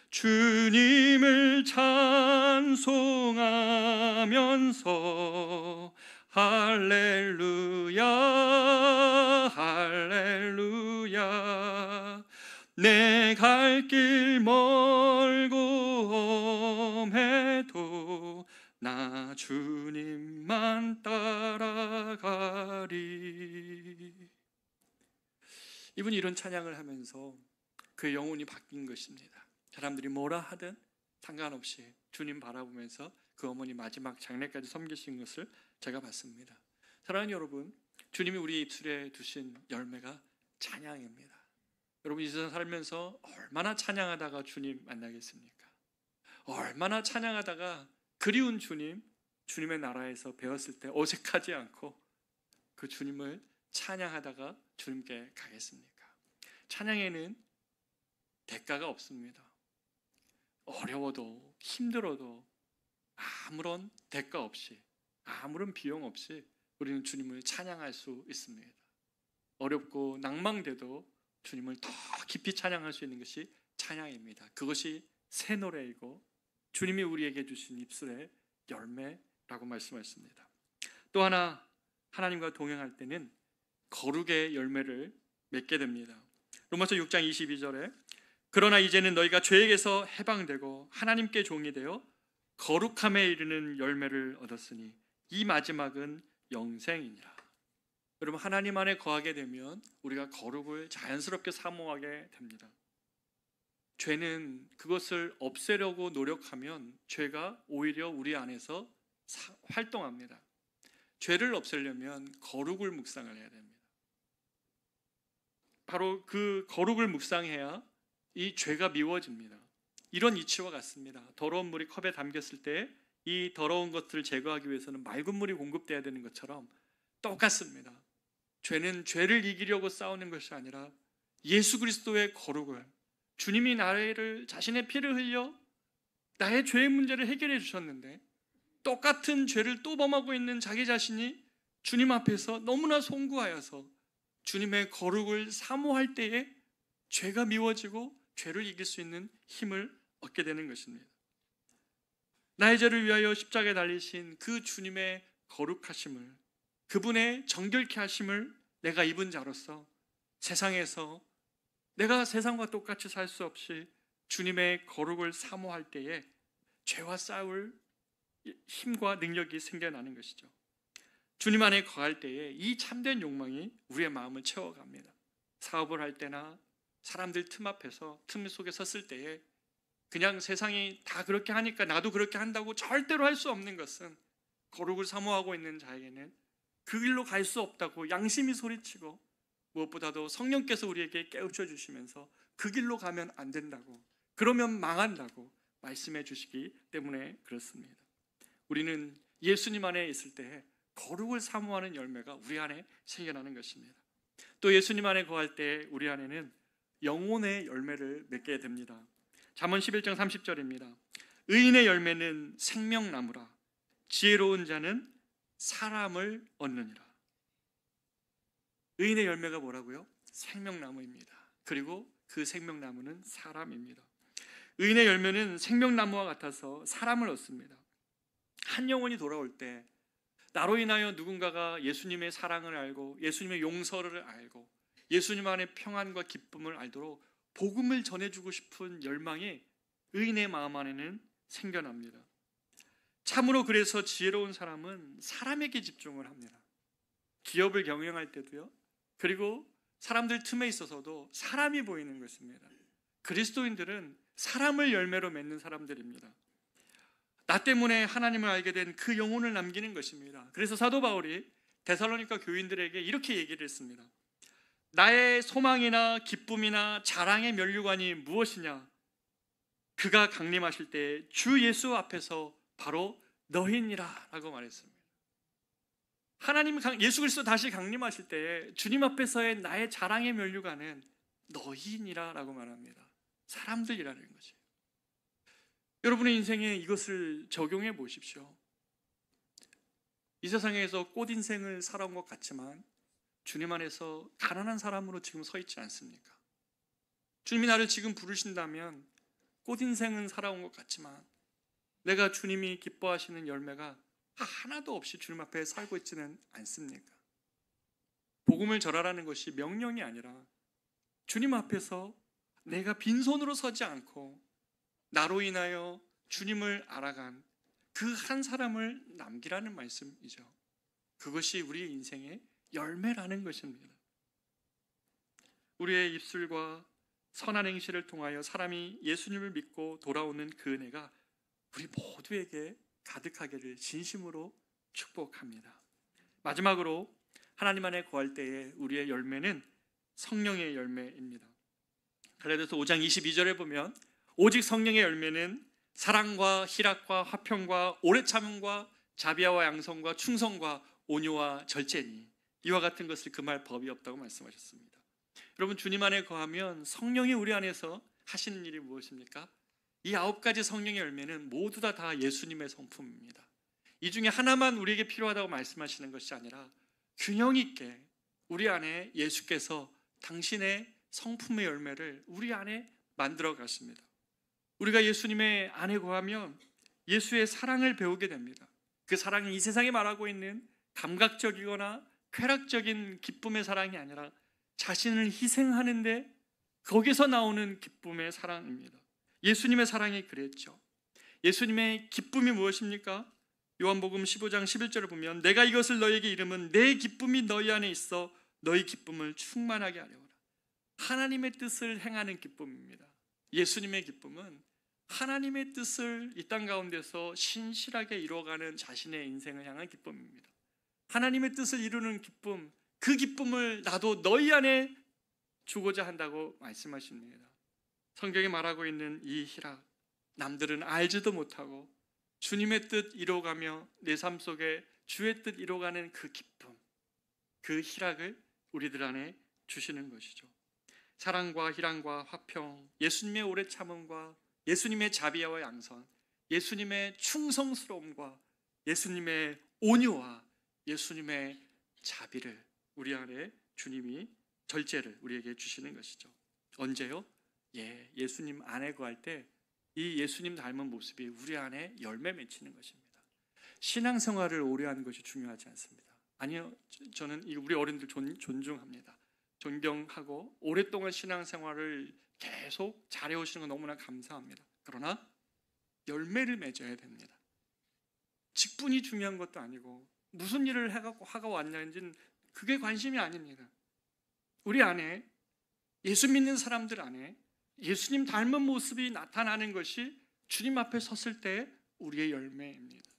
주님을 찬송하면서 할렐루야 할렐루야, 내 갈 길 멀고 험해도 나 주님만 따라가리. 이분이 이런 찬양을 하면서 그의 영혼이 바뀐 것입니다. 사람들이 뭐라 하든 상관없이 주님 바라보면서 그 어머니 마지막 장례까지 섬기신 것을 제가 봤습니다. 사랑하는 여러분, 주님이 우리 입술에 두신 열매가 찬양입니다. 여러분, 이 세상 살면서 얼마나 찬양하다가 주님 만나겠습니까? 얼마나 찬양하다가 그리운 주님, 주님의 나라에서 배웠을 때 어색하지 않고 그 주님을 찬양하다가 주님께 가겠습니까? 찬양에는 대가가 없습니다. 어려워도 힘들어도 아무런 대가 없이, 아무런 비용 없이 우리는 주님을 찬양할 수 있습니다. 어렵고 낭망돼도 주님을 더 깊이 찬양할 수 있는 것이 찬양입니다. 그것이 새 노래이고 주님이 우리에게 주신 입술의 열매라고 말씀하셨습니다. 또 하나, 하나님과 동행할 때는 거룩의 열매를 맺게 됩니다. 로마서 6장 22절에 그러나 이제는 너희가 죄에게서 해방되고 하나님께 종이 되어 거룩함에 이르는 열매를 얻었으니 이 마지막은 영생이니라. 여러분, 하나님 안에 거하게 되면 우리가 거룩을 자연스럽게 사모하게 됩니다. 죄는 그것을 없애려고 노력하면 죄가 오히려 우리 안에서 활동합니다. 죄를 없애려면 거룩을 묵상을 해야 됩니다. 바로 그 거룩을 묵상해야 이 죄가 미워집니다. 이런 이치와 같습니다. 더러운 물이 컵에 담겼을 때 이 더러운 것들을 제거하기 위해서는 맑은 물이 공급돼야 되는 것처럼 똑같습니다. 죄는 죄를 이기려고 싸우는 것이 아니라 예수 그리스도의 거룩을, 주님이 나를 자신의 피를 흘려 나의 죄의 문제를 해결해 주셨는데 똑같은 죄를 또 범하고 있는 자기 자신이 주님 앞에서 너무나 송구하여서 주님의 거룩을 사모할 때에 죄가 미워지고 죄를 이길 수 있는 힘을 얻게 되는 것입니다. 나의 죄를 위하여 십자가에 달리신 그 주님의 거룩하심을, 그분의 정결케 하심을 내가 입은 자로서 세상에서 내가 세상과 똑같이 살 수 없이 주님의 거룩을 사모할 때에 죄와 싸울 힘과 능력이 생겨나는 것이죠. 주님 안에 거할 때에 이 참된 욕망이 우리의 마음을 채워갑니다. 사업을 할 때나 사람들 틈 앞에서 틈 속에 섰을 때에 그냥 세상이 다 그렇게 하니까 나도 그렇게 한다고 절대로 할 수 없는 것은, 거룩을 사모하고 있는 자에게는 그 길로 갈 수 없다고 양심이 소리치고, 무엇보다도 성령께서 우리에게 깨우쳐 주시면서 그 길로 가면 안 된다고, 그러면 망한다고 말씀해 주시기 때문에 그렇습니다. 우리는 예수님 안에 있을 때 거룩을 사모하는 열매가 우리 안에 생겨나는 것입니다. 또 예수님 안에 거할 때 우리 안에는 영혼의 열매를 맺게 됩니다. 잠언 11장 30절입니다. 의인의 열매는 생명나무라 지혜로운 자는 사람을 얻느니라. 의인의 열매가 뭐라고요? 생명나무입니다. 그리고 그 생명나무는 사람입니다. 의인의 열매는 생명나무와 같아서 사람을 얻습니다. 한 영혼이 돌아올 때 나로 인하여 누군가가 예수님의 사랑을 알고 예수님의 용서를 알고 예수님 안에 평안과 기쁨을 알도록 복음을 전해주고 싶은 열망이 의인의 마음 안에는 생겨납니다. 참으로 그래서 지혜로운 사람은 사람에게 집중을 합니다. 기업을 경영할 때도요, 그리고 사람들 틈에 있어서도 사람이 보이는 것입니다. 그리스도인들은 사람을 열매로 맺는 사람들입니다. 나 때문에 하나님을 알게 된 그 영혼을 남기는 것입니다. 그래서 사도 바울이 데살로니가 교인들에게 이렇게 얘기를 했습니다. 나의 소망이나 기쁨이나 자랑의 면류관이 무엇이냐? 그가 강림하실 때 주 예수 앞에서 바로 너희니라 라고 말했습니다. 하나님, 예수 그리스도 다시 강림하실 때 주님 앞에서의 나의 자랑의 면류관은 너희니라 라고 말합니다. 사람들이라는 것이에요. 여러분의 인생에 이것을 적용해 보십시오. 이 세상에서 꽃 인생을 살아온 것 같지만 주님 안에서 가난한 사람으로 지금 서 있지 않습니까? 주님이 나를 지금 부르신다면 꽃 인생은 살아온 것 같지만 내가 주님이 기뻐하시는 열매가 하나도 없이 주님 앞에 살고 있지는 않습니까? 복음을 전하라는 것이 명령이 아니라 주님 앞에서 내가 빈손으로 서지 않고 나로 인하여 주님을 알아간 그 한 사람을 남기라는 말씀이죠. 그것이 우리의 인생의 열매라는 것입니다. 우리의 입술과 선한 행실을 통하여 사람이 예수님을 믿고 돌아오는 그 은혜가 우리 모두에게 가득하기를 진심으로 축복합니다. 마지막으로 하나님 안에 거할 때에 우리의 열매는 성령의 열매입니다. 갈라디아서 5장 22절에 보면 오직 성령의 열매는 사랑과 희락과 화평과 오래 참음과 자비와 양성과 충성과 온유와 절제니 이와 같은 것을 금할 법이 없다고 말씀하셨습니다. 여러분, 주님 안에 거하면 성령이 우리 안에서 하시는 일이 무엇입니까? 이 9가지 성령의 열매는 모두 다 예수님의 성품입니다. 이 중에 하나만 우리에게 필요하다고 말씀하시는 것이 아니라 균형 있게 우리 안에 예수께서 당신의 성품의 열매를 우리 안에 만들어 가십니다. 우리가 예수님의 안에 거하면 예수의 사랑을 배우게 됩니다. 그 사랑은 이 세상에 말하고 있는 감각적이거나 쾌락적인 기쁨의 사랑이 아니라 자신을 희생하는데 거기서 나오는 기쁨의 사랑입니다. 예수님의 사랑이 그랬죠. 예수님의 기쁨이 무엇입니까? 요한복음 15장 11절을 보면 내가 이것을 너희에게 이름은 내 기쁨이 너희 안에 있어 너희 기쁨을 충만하게 하려고. 하나님의 뜻을 행하는 기쁨입니다. 예수님의 기쁨은 하나님의 뜻을 이 땅 가운데서 신실하게 이루어가는 자신의 인생을 향한 기쁨입니다. 하나님의 뜻을 이루는 기쁨, 그 기쁨을 나도 너희 안에 주고자 한다고 말씀하십니다. 성경이 말하고 있는 이 희락, 남들은 알지도 못하고 주님의 뜻 이루어가며 내 삶 속에 주의 뜻 이루어가는 그 기쁨, 그 희락을 우리들 안에 주시는 것이죠. 사랑과 희랑과 화평, 예수님의 오래 참음과 예수님의 자비와 양선, 예수님의 충성스러움과 예수님의 온유와 예수님의 자비를 우리 안에 주님이 절제를 우리에게 주시는 것이죠. 언제요? 예수님 안에 거할 때 이 예수님 닮은 모습이 우리 안에 열매 맺히는 것입니다. 신앙생활을 오래 하는 것이 중요하지 않습니다. 아니요, 저는 우리 어른들 존중합니다. 존경하고 오랫동안 신앙생활을 계속 잘해오시는 건 너무나 감사합니다. 그러나 열매를 맺어야 됩니다. 직분이 중요한 것도 아니고 무슨 일을 하고 왔냐는지는 그게 관심이 아닙니다. 우리 안에 예수 믿는 사람들 안에 예수님 닮은 모습이 나타나는 것이 주님 앞에 섰을 때 우리의 열매입니다.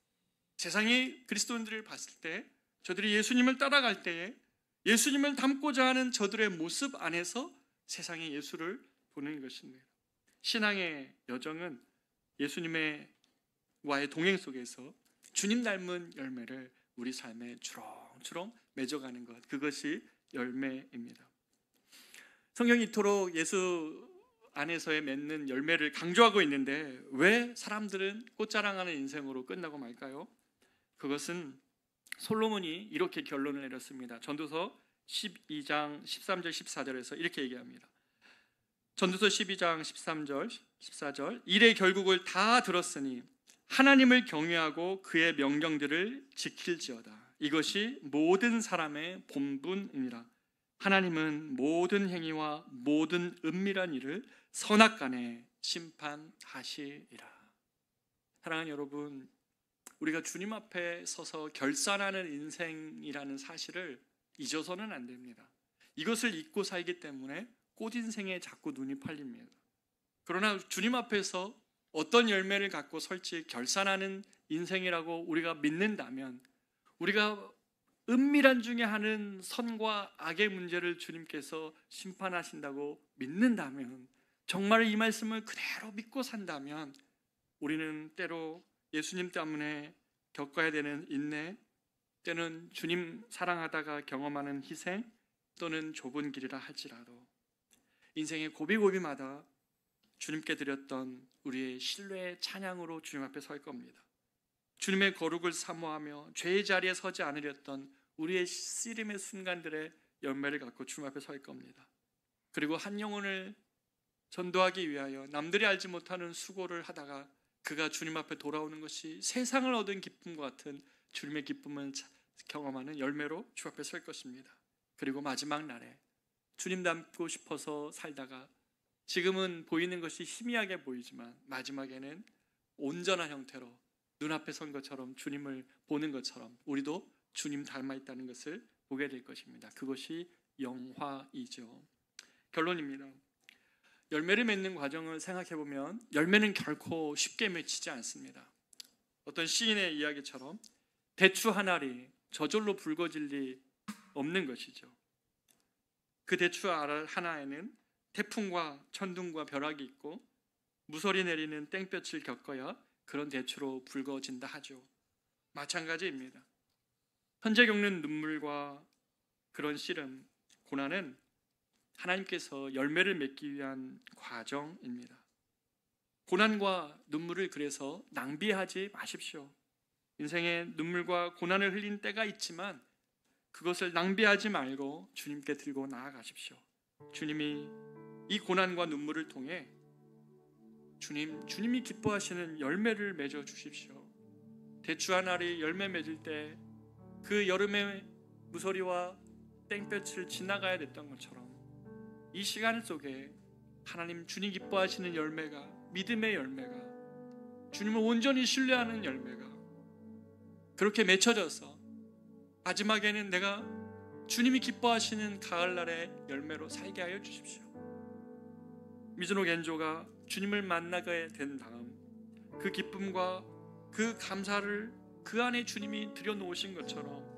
세상의 그리스도인들을 봤을 때 저들이 예수님을 따라갈 때에 예수님을 닮고자 하는 저들의 모습 안에서 세상의 예수를 보는 것입니다. 신앙의 여정은 예수님과의 동행 속에서 주님 닮은 열매를 우리 삶에 주렁주렁 맺어가는 것, 그것이 열매입니다. 성경이 이토록 예수 안에서의 맺는 열매를 강조하고 있는데 왜 사람들은 꽃자랑하는 인생으로 끝나고 말까요? 그것은 솔로몬이 이렇게 결론을 내렸습니다. 전도서 12장 13절 14절에서 이렇게 얘기합니다. 전도서 12장 13절 14절 일의 결국을 다 들었으니 하나님을 경외하고 그의 명령들을 지킬지어다. 이것이 모든 사람의 본분이니라. 하나님은 모든 행위와 모든 은밀한 일을 선악간에 심판하시리라. 사랑하는 여러분, 우리가 주님 앞에 서서 결산하는 인생이라는 사실을 잊어서는 안 됩니다. 이것을 잊고 살기 때문에 꽃인생에 자꾸 눈이 팔립니다. 그러나 주님 앞에서 어떤 열매를 갖고 설지 결산하는 인생이라고 우리가 믿는다면, 우리가 은밀한 중에 하는 선과 악의 문제를 주님께서 심판하신다고 믿는다면, 정말 이 말씀을 그대로 믿고 산다면 우리는 때로 예수님 때문에 겪어야 되는 인내, 때는 주님 사랑하다가 경험하는 희생, 또는 좁은 길이라 할지라도 인생의 고비고비마다 주님께 드렸던 우리의 신뢰의 찬양으로 주님 앞에 설 겁니다. 주님의 거룩을 사모하며 죄의 자리에 서지 않으렸던 우리의 씨름의 순간들의 열매를 갖고 주님 앞에 설 겁니다. 그리고 한 영혼을 전도하기 위하여 남들이 알지 못하는 수고를 하다가 그가 주님 앞에 돌아오는 것이 세상을 얻은 기쁨과 같은 주님의 기쁨을 경험하는 열매로 주 앞에 설 것입니다. 그리고 마지막 날에 주님 닮고 싶어서 살다가 지금은 보이는 것이 희미하게 보이지만 마지막에는 온전한 형태로 눈앞에 선 것처럼 주님을 보는 것처럼 우리도 주님 닮아 있다는 것을 보게 될 것입니다. 그것이 영화이죠. 결론입니다. 열매를 맺는 과정을 생각해 보면 열매는 결코 쉽게 맺히지 않습니다. 어떤 시인의 이야기처럼 대추 한 알이 저절로 붉어질 리 없는 것이죠. 그 대추 알 하나에는 태풍과 천둥과 벼락이 있고 무설이 내리는 땡볕을 겪어야 그런 대추로 붉어진다 하죠. 마찬가지입니다. 현재 겪는 눈물과 그런 씨름, 고난은 하나님께서 열매를 맺기 위한 과정입니다. 고난과 눈물을 그래서 낭비하지 마십시오. 인생에 눈물과 고난을 흘린 때가 있지만 그것을 낭비하지 말고 주님께 들고 나아가십시오. 주님이 이 고난과 눈물을 통해 주님이 기뻐하시는 열매를 맺어 주십시오. 대추 한 알이 열매 맺을 때 그 여름의 무서리와 땡볕을 지나가야 됐던 것처럼 이 시간 속에 하나님 주님 기뻐하시는 열매가, 믿음의 열매가, 주님을 온전히 신뢰하는 열매가 그렇게 맺혀져서 마지막에는 내가 주님이 기뻐하시는 가을날의 열매로 살게 하여 주십시오. 미즈노 겐조가 주님을 만나게 된 다음 그 기쁨과 그 감사를 그 안에 주님이 들여놓으신 것처럼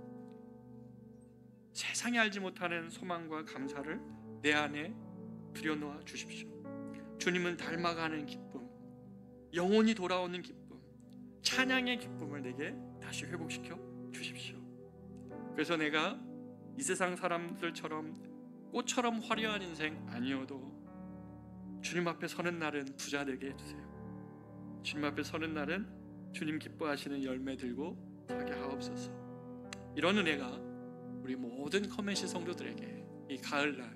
세상이 알지 못하는 소망과 감사를 내 안에 들여놓아 주십시오. 주님은 닮아가는 기쁨, 영혼이 돌아오는 기쁨, 찬양의 기쁨을 내게 다시 회복시켜 주십시오. 그래서 내가 이 세상 사람들처럼 꽃처럼 화려한 인생 아니어도 주님 앞에 서는 날은 부자 되게 해주세요. 주님 앞에 서는 날은 주님 기뻐하시는 열매 들고 서게 하옵소서. 이런 은혜가 우리 모든 커맨시 성도들에게 이 가을날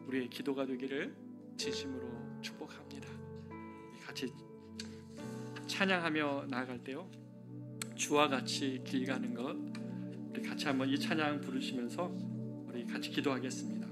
우리의 기도가 되기를 진심으로 축복합니다. 같이 찬양하며 나아갈 때요, 주와 같이 길 가는 것, 우리 같이 한번 이 찬양 부르시면서 우리 같이 기도하겠습니다.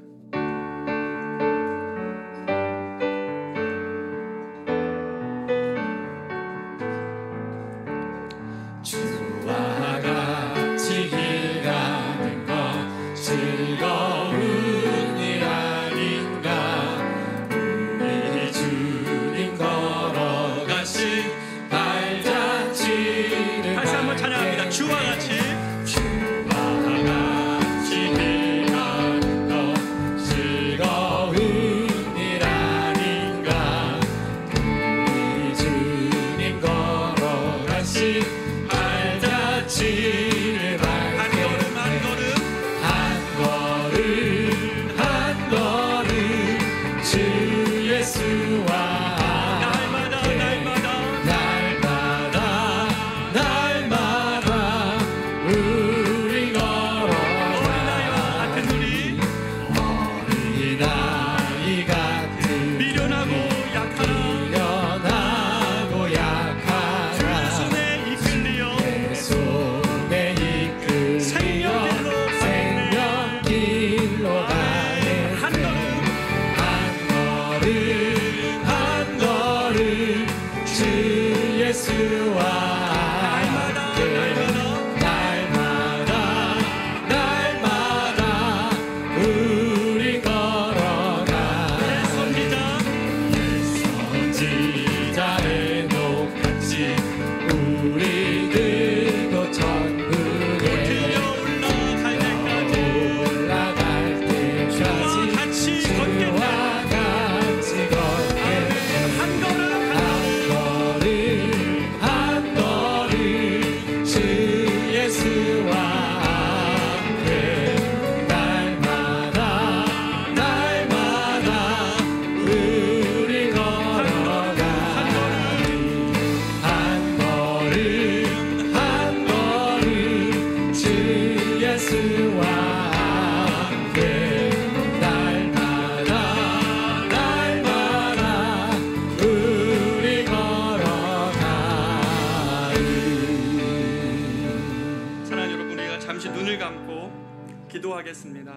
기도하겠습니다.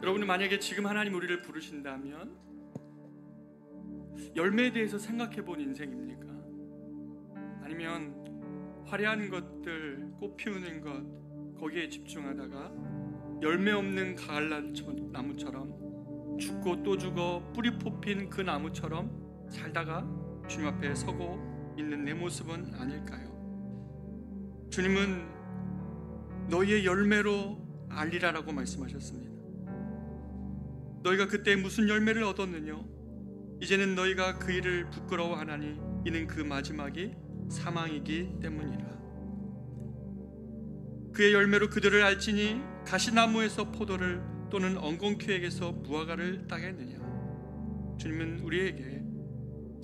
여러분은 만약에 지금 하나님 우리를 부르신다면 열매에 대해서 생각해 본 인생입니까? 아니면 화려한 것들, 꽃 피우는 것 거기에 집중하다가 열매 없는 가을나무처럼 죽고 또 죽어 뿌리 뽑힌 그 나무처럼 살다가 주님 앞에 서고 있는 내 모습은 아닐까요? 주님은 너희의 열매로 알리라라고 말씀하셨습니다. 너희가 그때 무슨 열매를 얻었느냐? 이제는 너희가 그 일을 부끄러워하나니 이는 그 마지막이 사망이기 때문이라. 그의 열매로 그들을 알지니 가시나무에서 포도를 또는 엉겅퀴에게서 무화과를 따겠느냐? 주님은 우리에게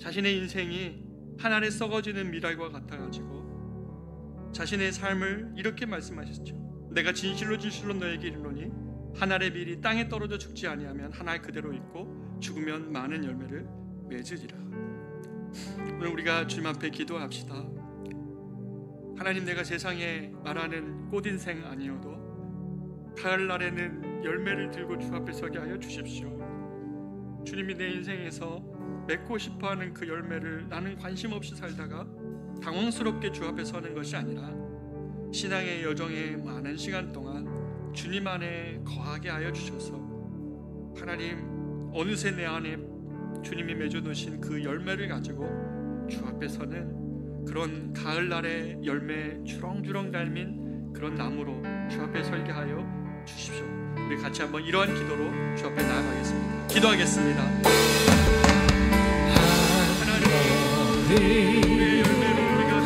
자신의 인생이 한 알에 썩어지는 밀알과 같아가지고 자신의 삶을 이렇게 말씀하셨죠. 내가 진실로 진실로 너에게 이르노니 한 알의 밀이 땅에 떨어져 죽지 아니하면 한 알 그대로 있고 죽으면 많은 열매를 맺으리라. 오늘 우리가 주님 앞에 기도합시다. 하나님, 내가 세상에 말하는 꽃 인생 아니어도 가을날에는 열매를 들고 주 앞에 서게 하여 주십시오. 주님이 내 인생에서 맺고 싶어하는 그 열매를 나는 관심 없이 살다가 당황스럽게 주 앞에 서는 것이 아니라 신앙의 여정에 많은 시간 동안 주님 안에 거하게 하여 주셔서 하나님, 어느새 내 안에 주님이 맺어놓으신 그 열매를 가지고 주 앞에 서는 그런 가을날의 열매 주렁주렁 달린 그런 나무로 주 앞에 설게 하여 주십시오. 우리 같이 한번 이러한 기도로 주 앞에 나아가겠습니다. 기도하겠습니다. 하나님, 우리의 열매를 우리가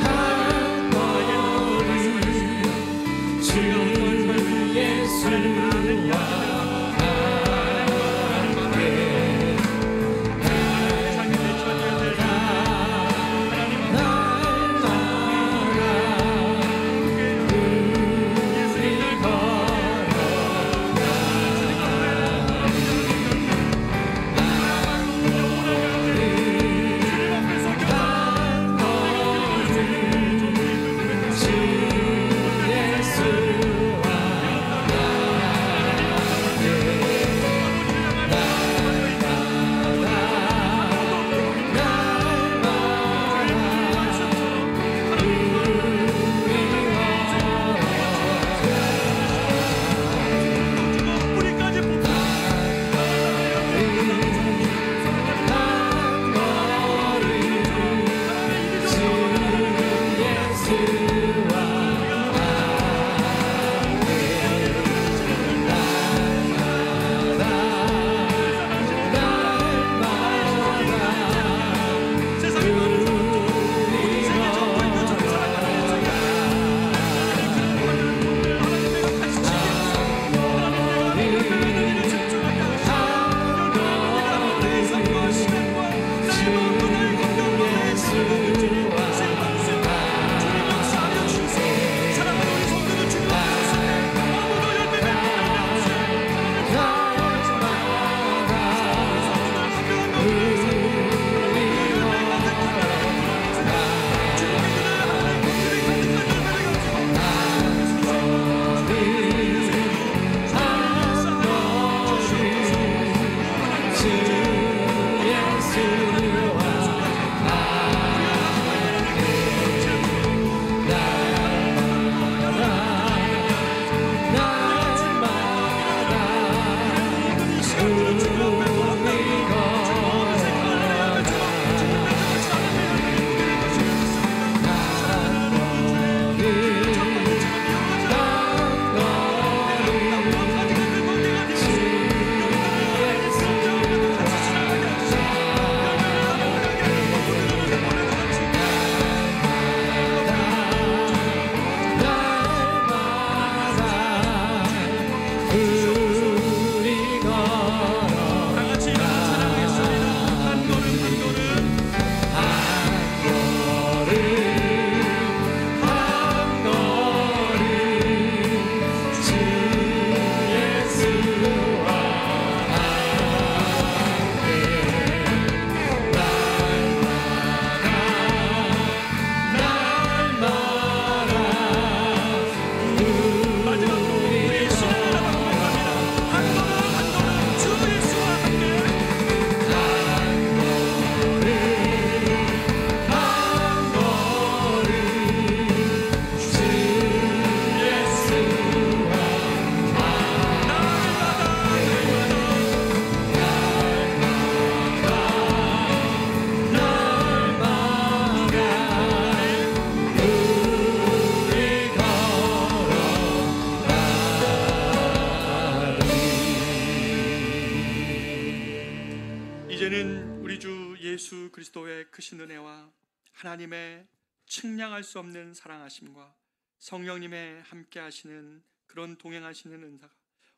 이제는 우리 주 예수 그리스도의 크신 은혜와 하나님의 측량할 수 없는 사랑하심과 성령님의 함께 하시는 그런 동행하시는 은사가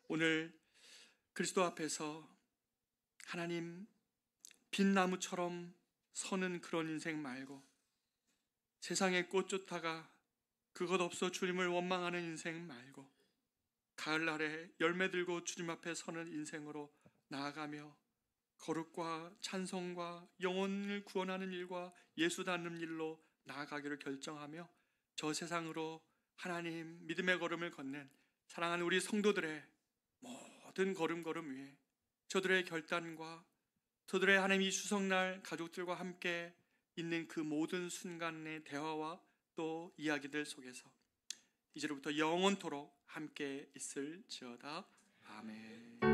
오늘 그리스도 앞에서 하나님 빛나무처럼 서는 그런 인생 말고 세상에 꽃 쫓다가 그것 없어 주님을 원망하는 인생 말고 가을날에 열매 들고 주님 앞에 서는 인생으로 나아가며 거룩과 찬송과 영혼을 구원하는 일과 예수 닮는 일로 나아가기를 결정하며 저 세상으로 하나님 믿음의 걸음을 걷는 사랑하는 우리 성도들의 모든 걸음걸음 위에 저들의 결단과 저들의 하나님 이 추석날 가족들과 함께 있는 그 모든 순간의 대화와 또 이야기들 속에서 이제로부터 영원토록 함께 있을지어다. 아멘.